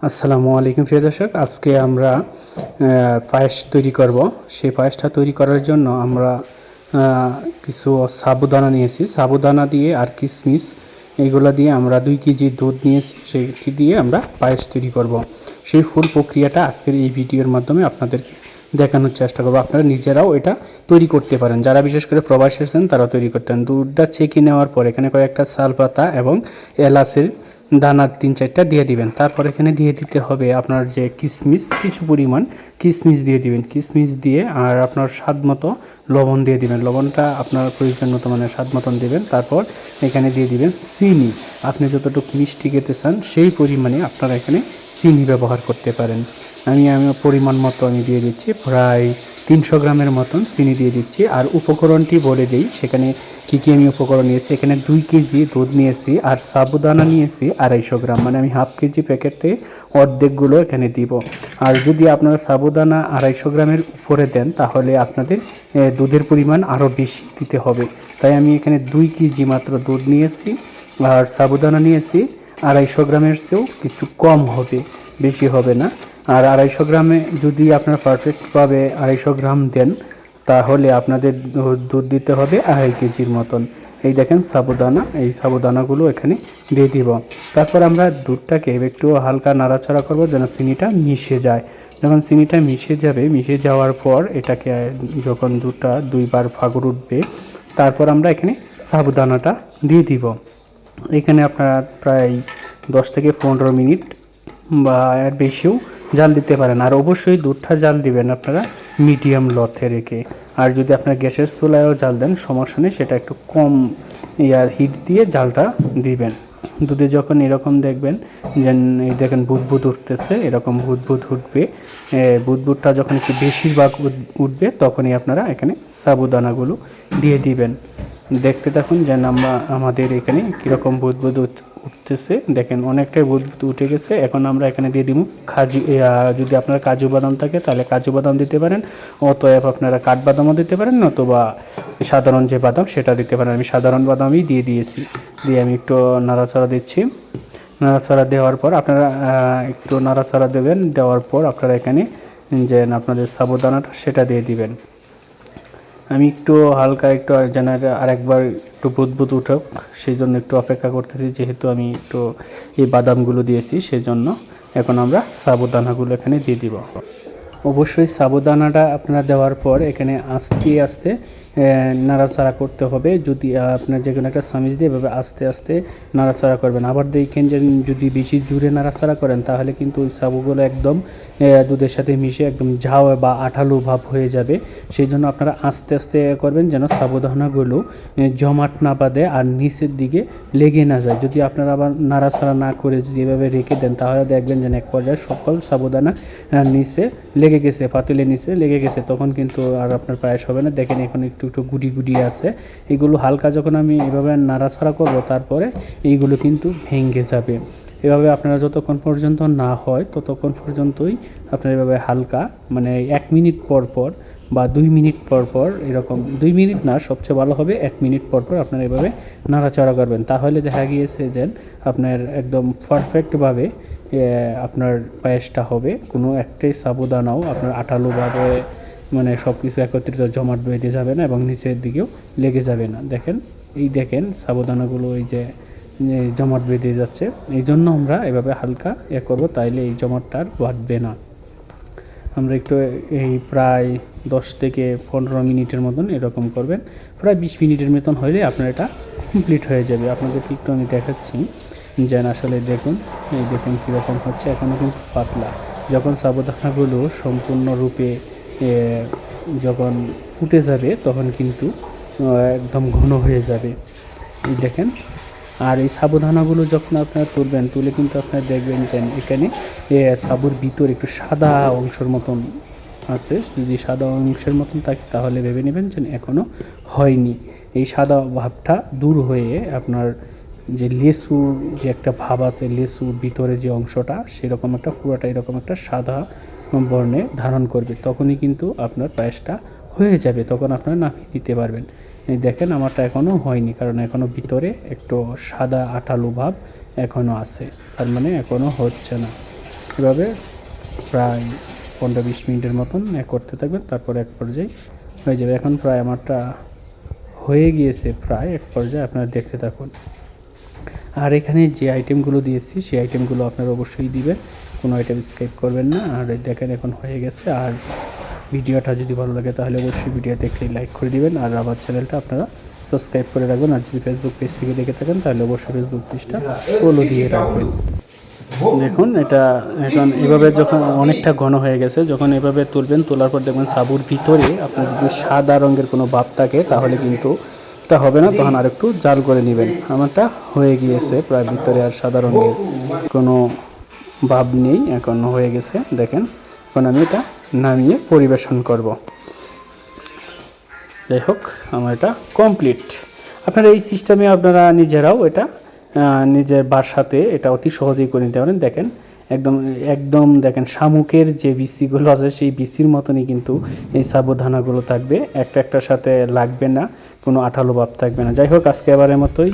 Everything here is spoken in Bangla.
আসসালামু আলাইকুম প্রিয় দর্শক, আজকে আমরা পায়েস তৈরি করব। সেই পায়েসটা তৈরি করার জন্য আমরা কিছু সাবুদানা নিয়েছি। সাবুদানা দিয়ে আর কিশমিশ এইগুলো দিয়ে আমরা 2 কেজি দুধ নিয়েছি, সেটি দিয়ে আমরা পায়েস তৈরি করব। সেই ফুল প্রক্রিয়াটা আজকের এই ভিডিওর মাধ্যমে আপনাদেরকে দেখানোর চেষ্টা করব। আপনারা নিজেরাও এটা তৈরি করতে পারেন, যারা বিশেষ করে প্রবাসী আছেন তারা তৈরি করতেন। দুধটা ছেঁকে নেওয়ার পর এখানে কয়েকটা শালপাতা এবং এলাচের দানা 3-4টা দিয়ে দিবেন। তারপর এখানে দিয়ে দিতে হবে আপনার যে কিশমিশ, কিছু পরিমাণ কিশমিশ দিয়ে দিবেন। কিশমিশ দিয়ে আর আপনার স্বাদ মতো লবণ দিয়ে দিবেন। লবণটা আপনার প্রয়োজন মতো মানে স্বাদ মতন দেবেন। তারপর এখানে দিয়ে দিবেন চিনি। আপনি যতটুকু মিষ্টি খেতে চান সেই পরিমাণে আপনারা এখানে চিনি ব্যবহার করতে পারেন। আমি পরিমাণ মতো আমি দিয়ে দিচ্ছি, প্রায় 300 গ্রামের মতন চিনি দিয়ে দিচ্ছি। আর উপকরণটি বলে দিই, সেখানে কী কী আমি উপকরণ নিয়েছি। এখানে 2 কেজি দুধ নিয়েছি আর সাবুদানা নিয়েছি 250 গ্রাম, মানে আমি হাফ কেজি প্যাকেটে অর্ধেকগুলো এখানে দিব। আর যদি আপনারা সাবুদানা 250 গ্রামের উপরে দেন তাহলে আপনাদের দুধের পরিমাণ আরও বেশি দিতে হবে। তাই আমি এখানে 2 কেজি মাত্র দুধ নিয়েছি আর সাবুদানা নিয়েছি 250 গ্রামের চেয়েও কিছু কম হবে, বেশি হবে না। আর 250 গ্রামে যদি আপনারা পারফেক্টভাবে 250 গ্রাম দেন তাহলে আপনাদের দুধ দিতে হবে 2.5 কেজির মতন। এই দেখেন সাবুদানা, এই সাবুদানাগুলো এখানে দিয়ে দিব। তারপর আমরা দুধটাকে একটু হালকা নাড়াচাড়া করব যেন চিনিটা মিশে যায়। যখন চিনিটা মিশে যাবে, মিশে যাওয়ার পর এটাকে যখন দুধটা 2 বার ফাগুর উঠবে, তারপর আমরা এখানে সাবুদানাটা দিয়ে দিব। এখানে আপনারা প্রায় 10 থেকে 15 মিনিট বা এর বেশিও জাল দিতে পারেন। আর অবশ্যই দুধটা জাল দিবেন আপনারা মিডিয়াম লতে রেখে। আর যদি আপনার গ্যাসের চুলায়ও জাল দেন সমস্যা নেই, সেটা একটু কম হিট দিয়ে জালটা দিবেন। দুধে যখন এরকম দেখবেন যে এই দেখেন বুদবুদ উঠতেছে, এরকম বুদবুদ উঠবে, বুদবুদটা যখন একটু বেশিরভাগ উঠবে তখনই আপনারা এখানে সাবুদানাগুলো দিয়ে দিবেন। দেখতে থাকুন যেন আমাদের এখানে কীরকম বুদবুদ উঠতেছে। দেখেন অনেকটাই বুদবুদ উঠে গেছে। এখন আমরা এখানে দিয়ে দিব কাজু। যদি আপনার কাজু বাদাম থাকে তাহলে কাজু বাদাম দিতে পারেন, অতএব আপনারা কাঠবাদামও দিতে পারেন, নতুবা সাধারণ যে বাদাম সেটা দিতে পারেন। আমি সাধারণ বাদামই দিয়ে দিয়েছি। দিয়ে আমি একটু নাড়াচাড়া দিচ্ছি। নাড়াচাড়া দেওয়ার পর আপনারা একটু নাড়াচাড়া দেবেন। দেওয়ার পর আপনারা এখানে যে আপনাদের সাবুদানাটা সেটা দিয়ে দিবেন। আমি একটু হালকা একটু যেন আরেকবার একটু বুদবুদ উঠুক সেই জন্য একটু অপেক্ষা করতেছি, যেহেতু আমি একটু এই বাদামগুলো দিয়েছি সেজন্য। এখন আমরা সাবুদানাগুলো এখানে দিয়ে দিব। অবশ্যই সাবুদানাটা আপনারা দেওয়ার পর এখানে আস্তে আস্তে নাড়াচাড়া করতে হবে। যদি আপনার যে কোনো একটা চামিচ দিয়ে এভাবে আস্তে আস্তে নাড়াচাড়া করবেন। আবার দেখেন যে যদি বেশি জোরে নাড়াচাড়া করেন তাহলে কিন্তু ওই সাবুগুলো একদম দুধের সাথে মিশে একদম ঝাউ বা আঠালো ভাব হয়ে যাবে। সেই জন্য আপনারা আস্তে আস্তে করবেন যেন সাবুদানাগুলো জমাট না বাঁধে আর নিচের দিকে লেগে না যায়। যদি আপনারা আবার নাড়াচাড়া না করে যদি এভাবে রেখে দেন তাহলে দেখবেন যেন এক পর্যায়ে সকল সাবুদানা নিচে লেগে গেছে, পাতিলের নিচে লেগে গেছে, তখন কিন্তু আর আপনার পায়েস হবে না। দেখেন এখন একটু একটু গুটি গুটি আছে। এগুলো হালকা যখন আমি এভাবে নাড়াচাড়া করব তারপরে এইগুলো কিন্তু ভেঙে যাবে। এভাবে আপনারা যতক্ষণ পর্যন্ত না হয় ততক্ষণ পর্যন্তই আপনারা এভাবে হালকা মানে 1 মিনিট পর পর বা 2 মিনিট পর পর, এরকম 2 মিনিট না, সবচেয়ে ভালো হবে 1 মিনিট পর পর আপনারা এভাবে নাড়াচাড়া করবেন। তাহলে দেখা গিয়েছে যে আপনার একদম পারফেক্টভাবে আপনার পায়েসটা হবে। কোনো একটাই সাবুদানাও আপনার আঠালোভাবে মানে সব কিছু একত্রিত জমাট বেঁধে যাবে না এবং নিচের দিকেও লেগে যাবে না। দেখেন এই দেখেন সাবুদানাগুলো এই যে জমাট বেঁধে যাচ্ছে, এই জন্য আমরা এভাবে হালকা করব, তাইলে এই জমাটটা আর বাঁধবে না। আমরা একটু এই প্রায় 10 থেকে 15 মিনিটের মতন এরকম করবেন। প্রায় 20 মিনিটের মতন হলে আপনার এটা কমপ্লিট হয়ে যাবে। আপনাদেরকে একটু আমি দেখাচ্ছি যেন আসলে দেখুন, এই দেখুন কীরকম হচ্ছে। এখনও কিন্তু পাতলা। যখন সাবুদানাগুলো সম্পূর্ণরূপে যখন ফুটে যাবে তখন কিন্তু একদম ঘন হয়ে যাবে, এই দেখেন। আর এই সাবুদানাগুলো যখন আপনারা তুলবেন, তুলে কিন্তু আপনারা দেখবেন যে এখানে সাবুর ভিতর একটু সাদা অংশের মতন আছে। যদি সাদা অংশের মতন থাকে তাহলে ভেবে নেবেন যে এখনও হয়নি। এই সাদা ভাবটা দূর হয়ে আপনার যে লেসুর যে একটা ভাব আছে, লেসুর ভিতরে যে অংশটা সেরকম একটা পুরোটা এরকম একটা সাদা বর্ণে ধারণ করবে, তখনই কিন্তু আপনার পায়েসটা হয়ে যাবে। তখন আপনারা নামিয়ে দিতে পারবেন। এই দেখেন আমারটা এখনও হয়নি, কারণ এখনও ভিতরে একটু সাদা আঠালো ভাব এখনও আছে, তার মানে এখনও হচ্ছে না। এভাবে প্রায় 15-20 মিনিটের মতন করতে থাকবেন, তারপর এক পর্যায়ে হয়ে যাবে। এখন প্রায় আমারটা হয়ে গিয়েছে, প্রায় এক পর্যায়ে আপনারা দেখতে থাকুন। আর এখানে যে আইটেমগুলো দিয়েছি সেই আইটেমগুলো আপনারা অবশ্যই দিবেন, কোনো আইটেম স্কিপ করবেন না। আর দেখেন এখন হয়ে গেছে। আর ভিডিওটা যদি ভালো লাগে তাহলে অবশ্যই ভিডিওতে একটি লাইক করে দিবেন, আর আমার চ্যানেলটা আপনারা সাবস্ক্রাইব করে রাখবেন। আর যদি ফেসবুক পেজ থেকে দেখে থাকেন তাহলে অবশ্যই ফেসবুক পেজটা ফলো দিয়ে রাখবেন। দেখুন এটা এখন এভাবে যখন অনেকটা ঘন হয়ে গেছে, যখন এভাবে তুলবেন, তোলার পর দেখবেন সাবুর ভিতরে আপনার যদি সাদা রঙের কোনো ভাব থাকে তাহলে কিন্তু এটা হবে না, তখন আর একটু জাল করে নেবেন। আমারটা হয়ে গিয়েছে প্রায়, ভিতরে আর সাদা রঙের কোনো ভাব নেই, এখন হয়ে গেছে। দেখেন এখন আমি এটা নামিয়ে পরিবেশন করব। যাই হোক আমার এটা কমপ্লিট। আপনারা এই সিস্টেমে আপনারা নিজেরাও এটা নিজের বাসাতে এটা অতি সহজেই করে নিতে পারেন। দেখেন একদম একদম দেখেন শামুকের যে বিচিগুলো আছে সেই বিচির মতনই কিন্তু এই সাবুদানাগুলো থাকবে, একটা একটার সাথে লাগবে না, কোনো আঠালো ভাব থাকবে না। যাই হোক আজকে এবারের মতোই